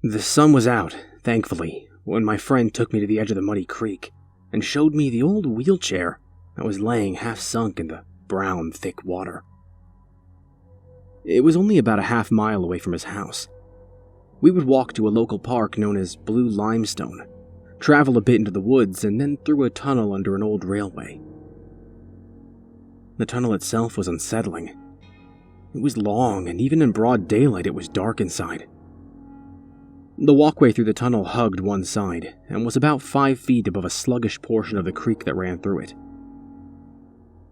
The sun was out, thankfully, when my friend took me to the edge of the muddy creek and showed me the old wheelchair that was laying half sunk in the brown, thick water. It was only about a half-mile away from his house. We would walk to a local park known as Blue Limestone, travel a bit into the woods, and then through a tunnel under an old railway. The tunnel itself was unsettling. It was long, and even in broad daylight it was dark inside. The walkway through the tunnel hugged one side, and was about 5 feet above a sluggish portion of the creek that ran through it.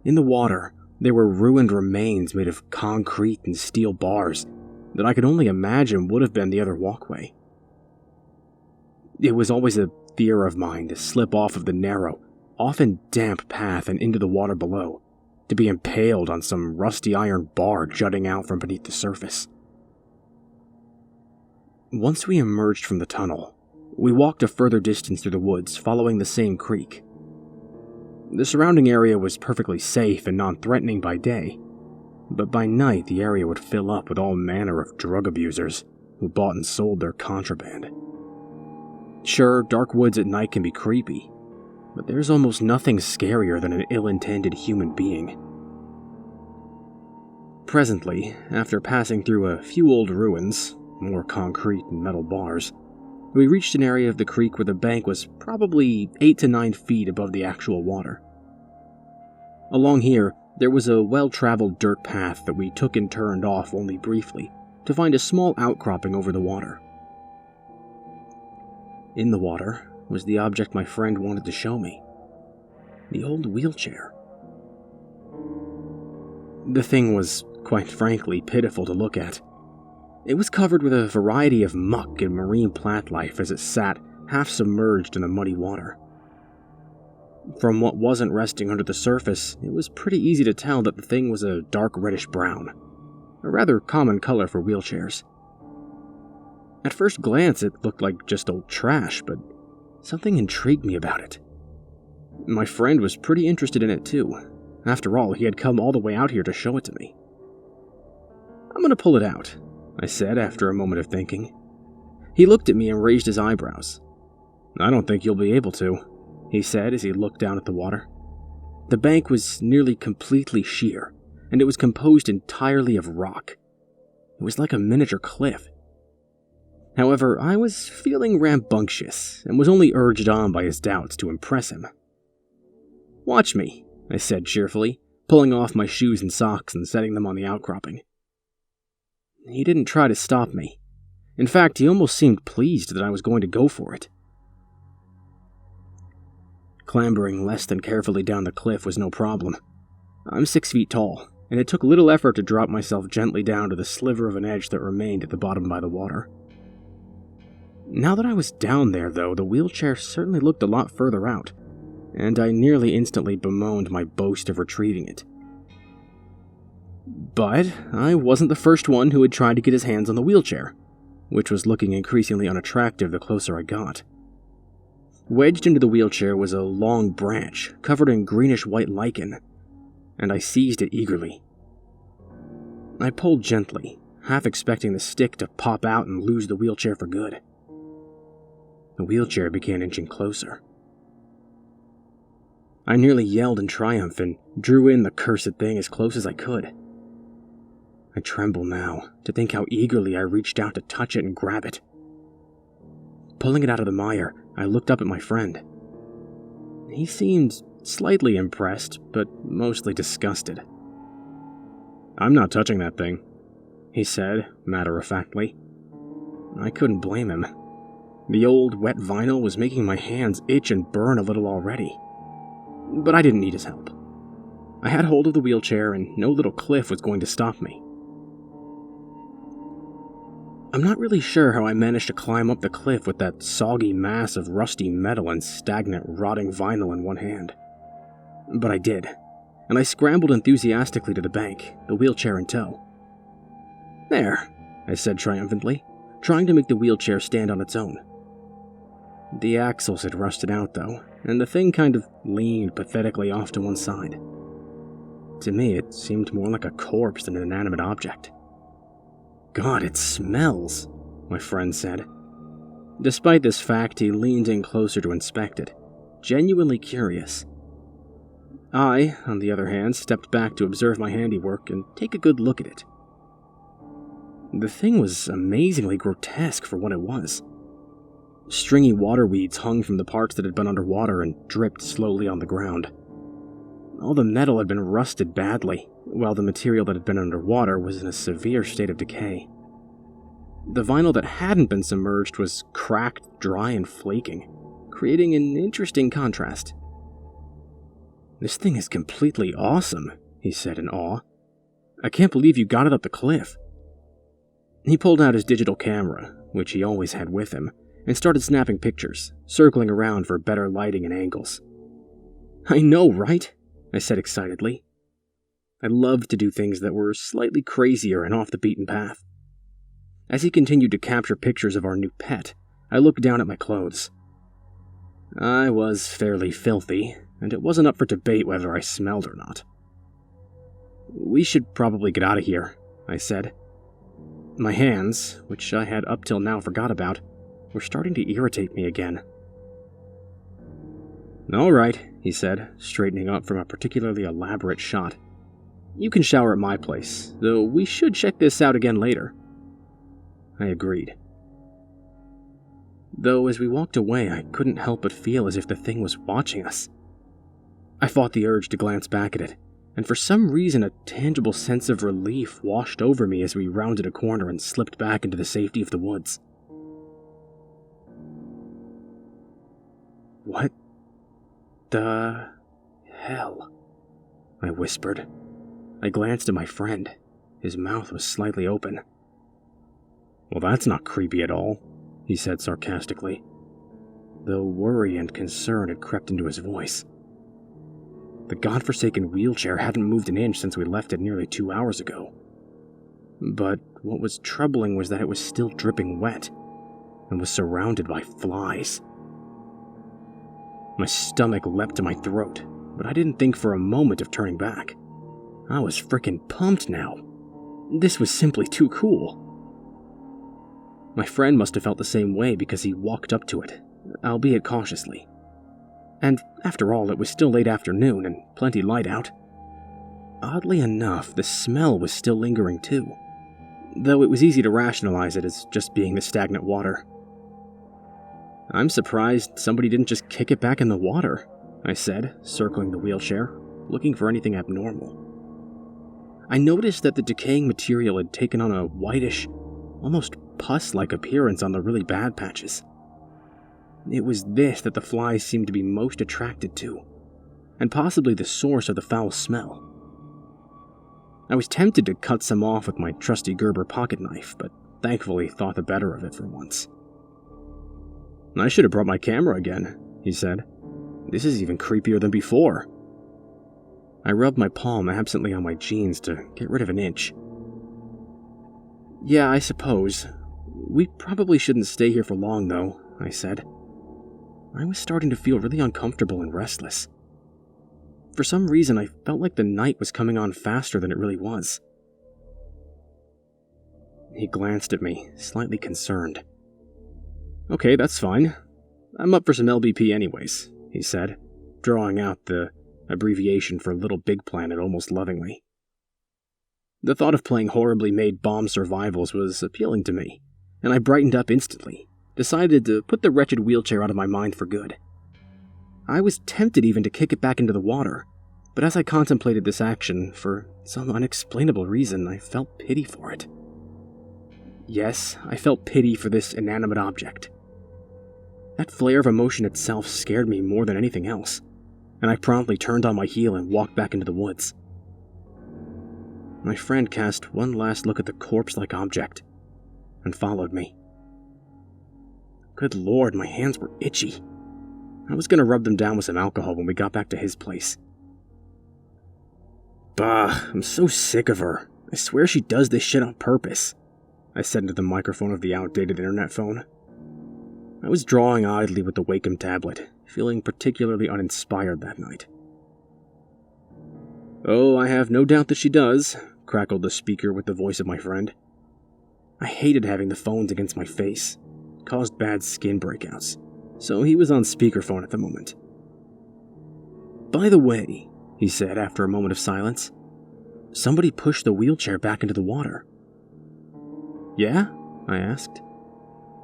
In the water, there were ruined remains made of concrete and steel bars that I could only imagine would have been the other walkway. It was always a fear of mine to slip off of the narrow, often damp path and into the water below, to be impaled on some rusty iron bar jutting out from beneath the surface. Once we emerged from the tunnel, we walked a further distance through the woods following the same creek. The surrounding area was perfectly safe and non-threatening by day, but by night the area would fill up with all manner of drug abusers who bought and sold their contraband. Sure, dark woods at night can be creepy, but there's almost nothing scarier than an ill-intended human being. Presently, after passing through a few old ruins, more concrete and metal bars, we reached an area of the creek where the bank was probably 8 to 9 feet above the actual water. Along here, there was a well-traveled dirt path that we took and turned off only briefly to find a small outcropping over the water. In the water was the object my friend wanted to show me. The old wheelchair. The thing was, quite frankly, pitiful to look at. It was covered with a variety of muck and marine plant life as it sat, half submerged in the muddy water. From what wasn't resting under the surface, it was pretty easy to tell that the thing was a dark reddish brown, a rather common color for wheelchairs. At first glance, it looked like just old trash, but something intrigued me about it. My friend was pretty interested in it too. After all, he had come all the way out here to show it to me. "I'm gonna pull it out," I said after a moment of thinking. He looked at me and raised his eyebrows. "I don't think you'll be able to," he said as he looked down at the water. The bank was nearly completely sheer, and it was composed entirely of rock. It was like a miniature cliff. However, I was feeling rambunctious and was only urged on by his doubts to impress him. "Watch me," I said cheerfully, pulling off my shoes and socks and setting them on the outcropping. He didn't try to stop me. In fact, he almost seemed pleased that I was going to go for it. Clambering less than carefully down the cliff was no problem. I'm 6 feet tall, and it took little effort to drop myself gently down to the sliver of an edge that remained at the bottom by the water. Now that I was down there, though, the wheelchair certainly looked a lot further out, and I nearly instantly bemoaned my boast of retrieving it. But I wasn't the first one who had tried to get his hands on the wheelchair, which was looking increasingly unattractive the closer I got. Wedged into the wheelchair was a long branch covered in greenish-white lichen, and I seized it eagerly. I pulled gently, half expecting the stick to pop out and lose the wheelchair for good. The wheelchair began inching closer. I nearly yelled in triumph and drew in the cursed thing as close as I could. I tremble now to think how eagerly I reached out to touch it and grab it. Pulling it out of the mire, I looked up at my friend. He seemed slightly impressed, but mostly disgusted. "I'm not touching that thing," he said, matter-of-factly. I couldn't blame him. The old, wet vinyl was making my hands itch and burn a little already. But I didn't need his help. I had hold of the wheelchair, and no little cliff was going to stop me. I'm not really sure how I managed to climb up the cliff with that soggy mass of rusty metal and stagnant, rotting vinyl in one hand. But I did, and I scrambled enthusiastically to the bank, the wheelchair in tow. "There," I said triumphantly, trying to make the wheelchair stand on its own. The axles had rusted out, though, and the thing kind of leaned pathetically off to one side. To me, it seemed more like a corpse than an inanimate object. "God, it smells," my friend said. Despite this fact, he leaned in closer to inspect it, genuinely curious. I, on the other hand, stepped back to observe my handiwork and take a good look at it. The thing was amazingly grotesque for what it was. Stringy water weeds hung from the parts that had been underwater and dripped slowly on the ground. All the metal had been rusted badly, while the material that had been underwater was in a severe state of decay. The vinyl that hadn't been submerged was cracked, dry, and flaking, creating an interesting contrast. "This thing is completely awesome," he said in awe. "I can't believe you got it up the cliff." He pulled out his digital camera, which he always had with him, and started snapping pictures, circling around for better lighting and angles. "I know, right?" I said excitedly. I loved to do things that were slightly crazier and off the beaten path. As he continued to capture pictures of our new pet, I looked down at my clothes. I was fairly filthy, and it wasn't up for debate whether I smelled or not. "We should probably get out of here," I said. My hands, which I had up till now forgot about, were starting to irritate me again. "All right," he said, straightening up from a particularly elaborate shot. "You can shower at my place, though we should check this out again later." I agreed. Though as we walked away, I couldn't help but feel as if the thing was watching us. I fought the urge to glance back at it, and for some reason a tangible sense of relief washed over me as we rounded a corner and slipped back into the safety of the woods. "What the hell?" I whispered. I glanced at my friend. His mouth was slightly open. "Well, that's not creepy at all," he said sarcastically, though worry and concern had crept into his voice. The godforsaken wheelchair hadn't moved an inch since we left it nearly 2 hours ago. But what was troubling was that it was still dripping wet and was surrounded by flies. My stomach leapt to my throat, but I didn't think for a moment of turning back. I was frickin' pumped now. This was simply too cool. My friend must have felt the same way because he walked up to it, albeit cautiously. And after all, it was still late afternoon and plenty light out. Oddly enough, the smell was still lingering too, though it was easy to rationalize it as just being the stagnant water. "I'm surprised somebody didn't just kick it back in the water," I said, circling the wheelchair, looking for anything abnormal. I noticed that the decaying material had taken on a whitish, almost pus-like appearance on the really bad patches. It was this that the flies seemed to be most attracted to, and possibly the source of the foul smell. I was tempted to cut some off with my trusty Gerber pocket knife, but thankfully thought the better of it for once. "I should have brought my camera again," he said. "This is even creepier than before." I rubbed my palm absently on my jeans to get rid of an itch. "Yeah, I suppose. We probably shouldn't stay here for long, though," I said. I was starting to feel really uncomfortable and restless. For some reason, I felt like the night was coming on faster than it really was. He glanced at me, slightly concerned. "Okay, that's fine. I'm up for some LBP anyways," he said, drawing out the abbreviation for Little Big Planet almost lovingly. The thought of playing horribly made bomb survivals was appealing to me, and I brightened up instantly, decided to put the wretched wheelchair out of my mind for good. I was tempted even to kick it back into the water, but as I contemplated this action, for some unexplainable reason, I felt pity for it. Yes, I felt pity for this inanimate object. That flare of emotion itself scared me more than anything else, and I promptly turned on my heel and walked back into the woods. My friend cast one last look at the corpse-like object, and followed me. Good lord, my hands were itchy. I was going to rub them down with some alcohol when we got back to his place. "Bah, I'm so sick of her. I swear she does this shit on purpose," I said into the microphone of the outdated internet phone. I was drawing idly with the Wacom tablet, feeling particularly uninspired that night. "Oh, I have no doubt that she does," crackled the speaker with the voice of my friend. I hated having the phones against my face, caused bad skin breakouts, so he was on speakerphone at the moment. "By the way," he said after a moment of silence, "somebody pushed the wheelchair back into the water." "Yeah?" I asked.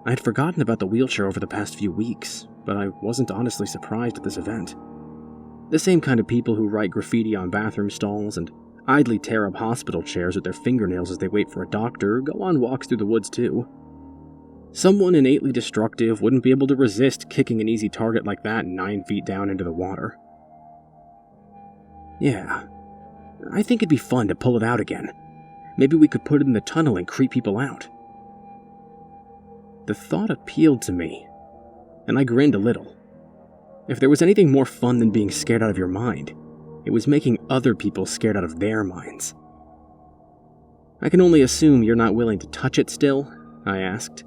I had forgotten about the wheelchair over the past few weeks, but I wasn't honestly surprised at this event. The same kind of people who write graffiti on bathroom stalls and idly tear up hospital chairs with their fingernails as they wait for a doctor go on walks through the woods too. Someone innately destructive wouldn't be able to resist kicking an easy target like that 9 feet down into the water. "Yeah, I think it'd be fun to pull it out again. Maybe we could put it in the tunnel and creep people out." The thought appealed to me, and I grinned a little. If there was anything more fun than being scared out of your mind, it was making other people scared out of their minds. "I can only assume you're not willing to touch it still?" I asked.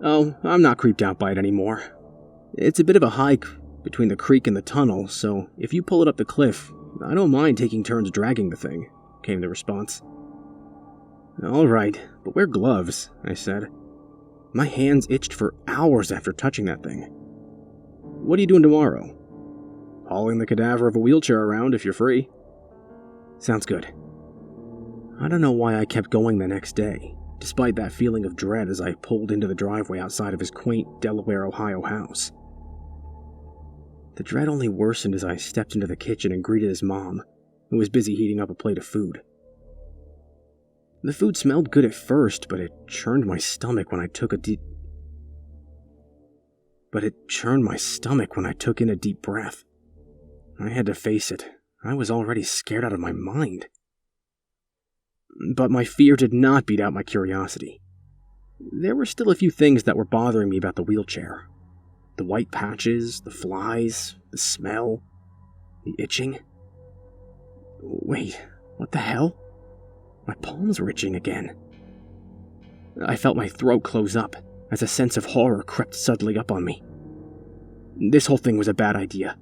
"Oh, I'm not creeped out by it anymore. It's a bit of a hike between the creek and the tunnel, so if you pull it up the cliff, I don't mind taking turns dragging the thing," came the response. "All right, but wear gloves," I said. My hands itched for hours after touching that thing. "What are you doing tomorrow?" "Hauling the cadaver of a wheelchair around if you're free." "Sounds good." I don't know why I kept going the next day, despite that feeling of dread as I pulled into the driveway outside of his quaint Delaware, Ohio house. The dread only worsened as I stepped into the kitchen and greeted his mom, who was busy heating up a plate of food. The food smelled good at first, but it churned my stomach when I took in a deep breath. I had to face it. I was already scared out of my mind. But my fear did not beat out my curiosity. There were still a few things that were bothering me about the wheelchair. The white patches, the flies, the smell, the itching. Wait, what the hell? My palms were itching again. I felt my throat close up as a sense of horror crept suddenly up on me. This whole thing was a bad idea.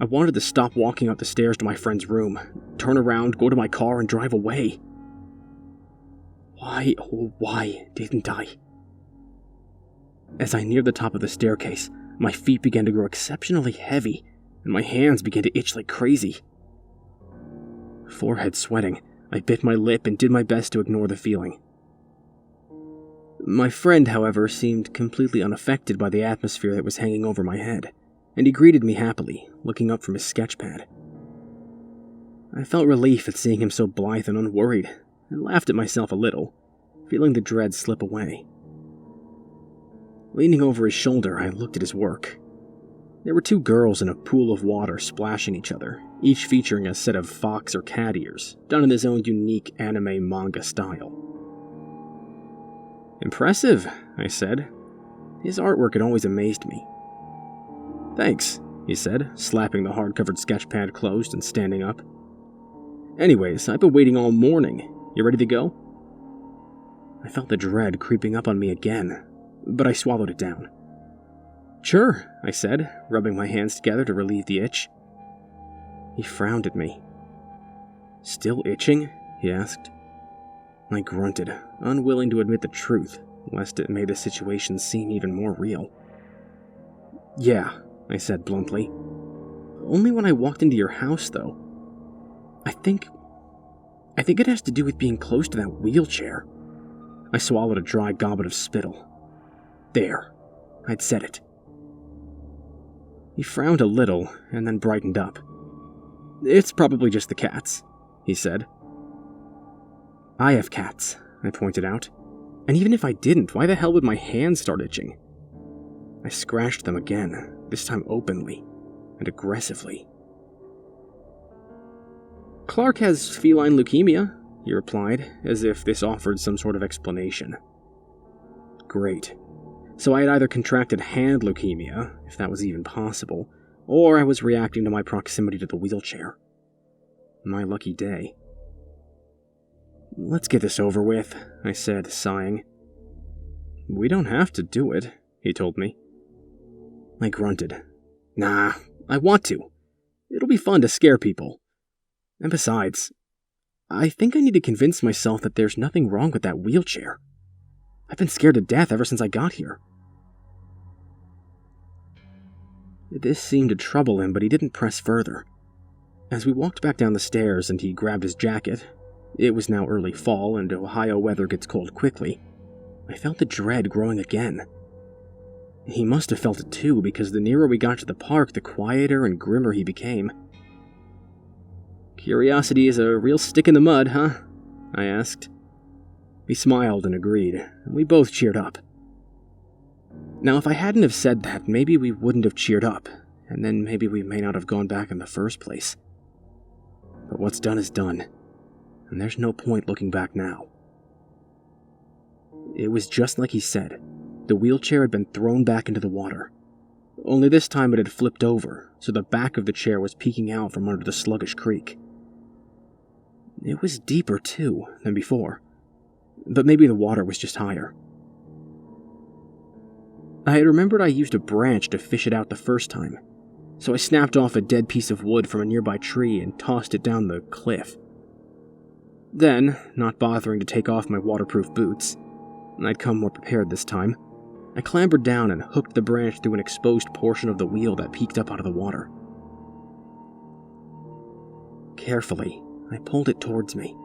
I wanted to stop walking up the stairs to my friend's room, turn around, go to my car, and drive away. Why, oh why didn't I? As I neared the top of the staircase, my feet began to grow exceptionally heavy, and my hands began to itch like crazy. Forehead sweating, I bit my lip and did my best to ignore the feeling. My friend, however, seemed completely unaffected by the atmosphere that was hanging over my head, and he greeted me happily, looking up from his sketchpad. I felt relief at seeing him so blithe and unworried, and laughed at myself a little, feeling the dread slip away. Leaning over his shoulder, I looked at his work. There were 2 girls in a pool of water splashing each other, each featuring a set of fox or cat ears, done in his own unique anime manga style. "Impressive," I said. His artwork had always amazed me. "Thanks," he said, slapping the hard-covered sketchpad closed and standing up. "Anyways, I've been waiting all morning. You ready to go?" I felt the dread creeping up on me again, but I swallowed it down. "Sure," I said, rubbing my hands together to relieve the itch. He frowned at me. "Still itching?" he asked. I grunted, unwilling to admit the truth, lest it made the situation seem even more real. "Yeah," I said bluntly. "Only when I walked into your house, though. I think it has to do with being close to that wheelchair." I swallowed a dry goblet of spittle. There, I'd said it. He frowned a little, and then brightened up. "It's probably just the cats," he said. "I have cats," I pointed out. "And even if I didn't, why the hell would my hands start itching?" I scratched them again, this time openly and aggressively. "Clark has feline leukemia," he replied, as if this offered some sort of explanation. Great. So I had either contracted hand leukemia, if that was even possible, or I was reacting to my proximity to the wheelchair. My lucky day. "Let's get this over with," I said, sighing. "We don't have to do it," he told me. I grunted. "Nah, I want to. It'll be fun to scare people. And besides, I think I need to convince myself that there's nothing wrong with that wheelchair. I've been scared to death ever since I got here. This seemed to trouble him, but he didn't press further. As we walked back down the stairs and he grabbed his jacket, it was now early fall and Ohio weather gets cold quickly, I felt the dread growing again. He must have felt it too, because the nearer we got to the park, the quieter and grimmer he became. "Curiosity is a real stick in the mud, huh?" I asked. He smiled and agreed, and we both cheered up. Now, if I hadn't have said that, maybe we wouldn't have cheered up, and then maybe we may not have gone back in the first place. But what's done is done, and there's no point looking back now. It was just like he said. The wheelchair had been thrown back into the water. Only this time it had flipped over, so the back of the chair was peeking out from under the sluggish creek. It was deeper, too, than before, but maybe the water was just higher. I had remembered I used a branch to fish it out the first time, so I snapped off a dead piece of wood from a nearby tree and tossed it down the cliff. Then, not bothering to take off my waterproof boots, I'd come more prepared this time, I clambered down and hooked the branch through an exposed portion of the wheel that peeked up out of the water. Carefully, I pulled it towards me.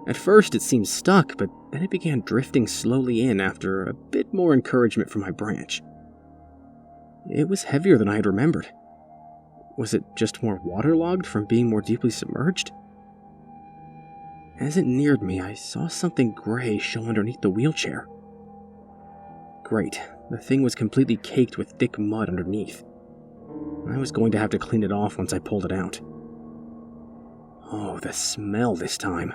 At first it seemed stuck, but then it began drifting slowly in after a bit more encouragement from my branch. It was heavier than I had remembered. Was it just more waterlogged from being more deeply submerged? As it neared me, I saw something gray show underneath the wheelchair. Great, the thing was completely caked with thick mud underneath. I was going to have to clean it off once I pulled it out. Oh, the smell this time.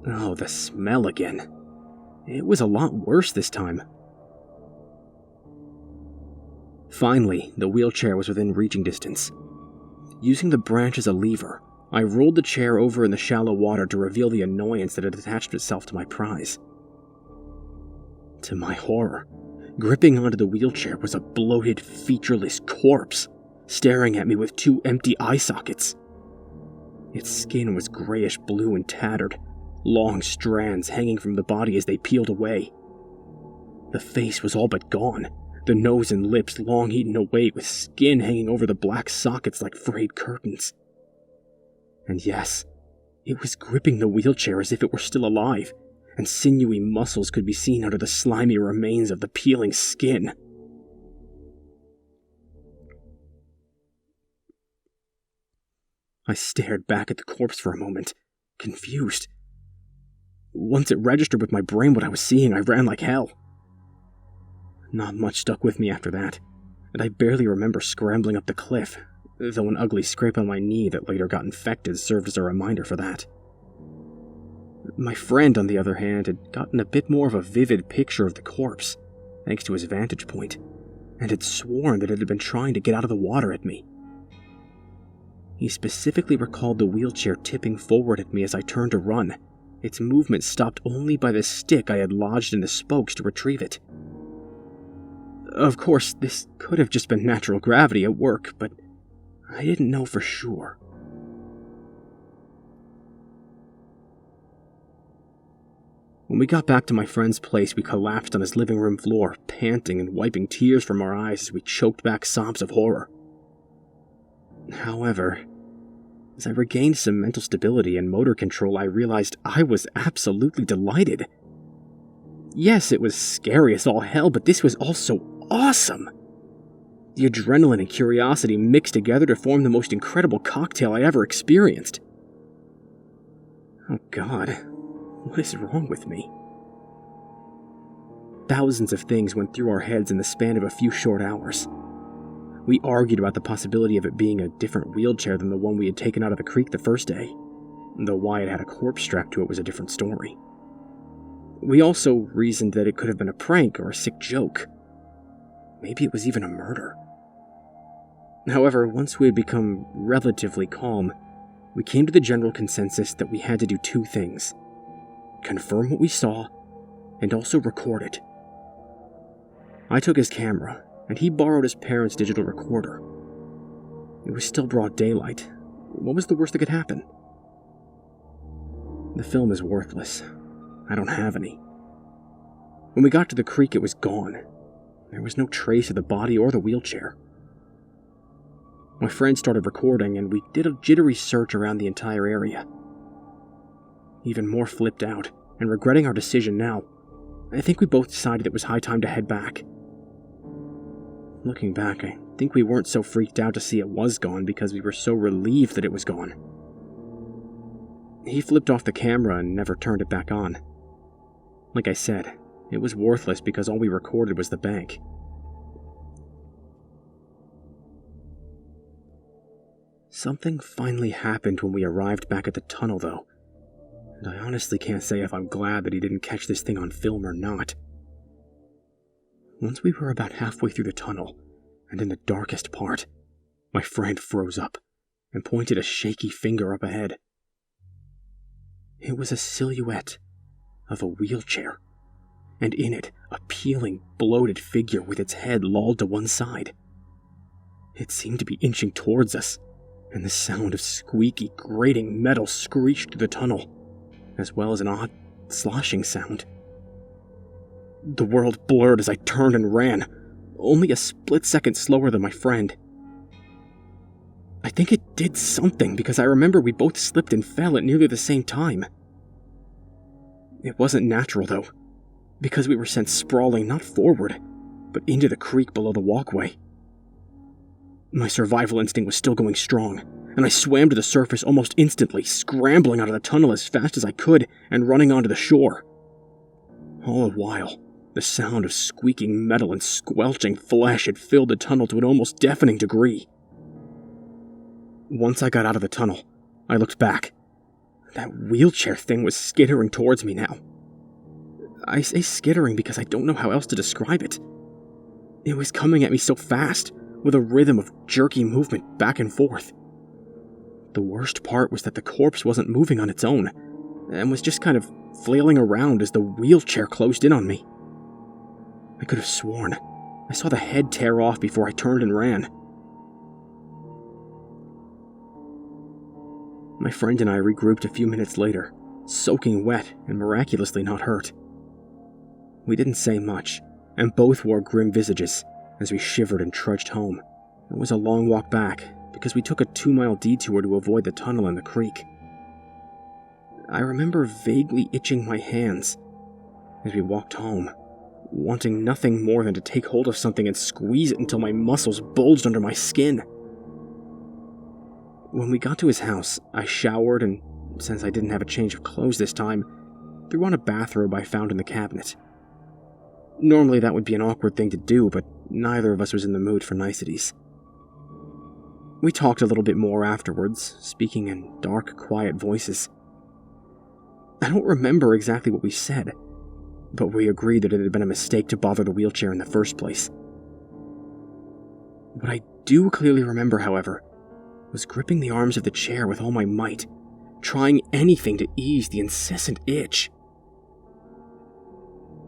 Oh, the smell again. It was a lot worse this time. Finally, the wheelchair was within reaching distance. Using the branch as a lever, I rolled the chair over in the shallow water to reveal the annoyance that had attached itself to my prize. To my horror, gripping onto the wheelchair was a bloated, featureless corpse, staring at me with two empty eye sockets. Its skin was grayish-blue and tattered, long strands hanging from the body as they peeled away. The face was all but gone, the nose and lips long eaten away with skin hanging over the black sockets like frayed curtains. And yes, it was gripping the wheelchair as if it were still alive, and sinewy muscles could be seen under the slimy remains of the peeling skin. I stared back at the corpse for a moment, confused. Once it registered with my brain what I was seeing, I ran like hell. Not much stuck with me after that, and I barely remember scrambling up the cliff, though an ugly scrape on my knee that later got infected served as a reminder for that. My friend, on the other hand, had gotten a bit more of a vivid picture of the corpse, thanks to his vantage point, and had sworn that it had been trying to get out of the water at me. He specifically recalled the wheelchair tipping forward at me as I turned to run, its movement stopped only by the stick I had lodged in the spokes to retrieve it. Of course, this could have just been natural gravity at work, but I didn't know for sure. When we got back to my friend's place, we collapsed on his living room floor, panting and wiping tears from our eyes as we choked back sobs of horror. However, as I regained some mental stability and motor control, I realized I was absolutely delighted. Yes, it was scary as all hell, but this was also awesome. The adrenaline and curiosity mixed together to form the most incredible cocktail I ever experienced. Oh God, what is wrong with me? Thousands of things went through our heads in the span of a few short hours. We argued about the possibility of it being a different wheelchair than the one we had taken out of the creek the first day, though why it had a corpse strapped to it was a different story. We also reasoned that it could have been a prank or a sick joke. Maybe it was even a murder. However, once we had become relatively calm, we came to the general consensus that we had to do two things: confirm what we saw, and also record it. I took his camera, and he borrowed his parents' digital recorder. It was still broad daylight. What was the worst that could happen? The film is worthless. I don't have any. When we got to the creek, it was gone. there was no trace of the body or the wheelchair. My friend started recording, and we did a jittery search around the entire area. Even more flipped out, and regretting our decision now, I think we both decided it was high time to head back. Looking back, I think we weren't so freaked out to see it was gone because we were so relieved that it was gone. He flipped off the camera and never turned it back on. Like I said, it was worthless because all we recorded was the bank. Something finally happened when we arrived back at the tunnel, though, and I honestly can't say if I'm glad that he didn't catch this thing on film or not. Once we were about halfway through the tunnel, and in the darkest part, my friend froze up and pointed a shaky finger up ahead. It was a silhouette of a wheelchair, and in it, a peeling, bloated figure with its head lolled to one side. It seemed to be inching towards us, and the sound of squeaky, grating metal screeched through the tunnel, as well as an odd, sloshing sound. The world blurred as I turned and ran, only a split second slower than my friend. I think it did something because I remember we both slipped and fell at nearly the same time. It wasn't natural, though, because we were sent sprawling not forward, but into the creek below the walkway. My survival instinct was still going strong, and I swam to the surface almost instantly, scrambling out of the tunnel as fast as I could and running onto the shore. All the while, the sound of squeaking metal and squelching flesh had filled the tunnel to an almost deafening degree. Once I got out of the tunnel, I looked back. That wheelchair thing was skittering towards me now. I say skittering because I don't know how else to describe it. It was coming at me so fast, with a rhythm of jerky movement back and forth. The worst part was that the corpse wasn't moving on its own, and was just kind of flailing around as the wheelchair closed in on me. I could have sworn I saw the head tear off before I turned and ran. My friend and I regrouped a few minutes later, soaking wet and miraculously not hurt. We didn't say much, and both wore grim visages as we shivered and trudged home. It was a long walk back, because we took a 2-mile detour to avoid the tunnel and the creek. I remember vaguely itching my hands as we walked home, wanting nothing more than to take hold of something and squeeze it until my muscles bulged under my skin. When we got to his house, I showered and, since I didn't have a change of clothes this time, threw on a bathrobe I found in the cabinet. Normally that would be an awkward thing to do, but neither of us was in the mood for niceties. We talked a little bit more afterwards, speaking in dark, quiet voices. I don't remember exactly what we said, but we agreed that it had been a mistake to bother the wheelchair in the first place. What I do clearly remember, however, was gripping the arms of the chair with all my might, trying anything to ease the incessant itch.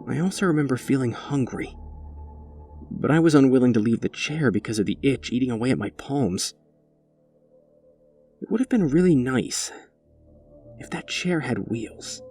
I also remember feeling hungry, but I was unwilling to leave the chair because of the itch eating away at my palms. It would have been really nice if that chair had wheels.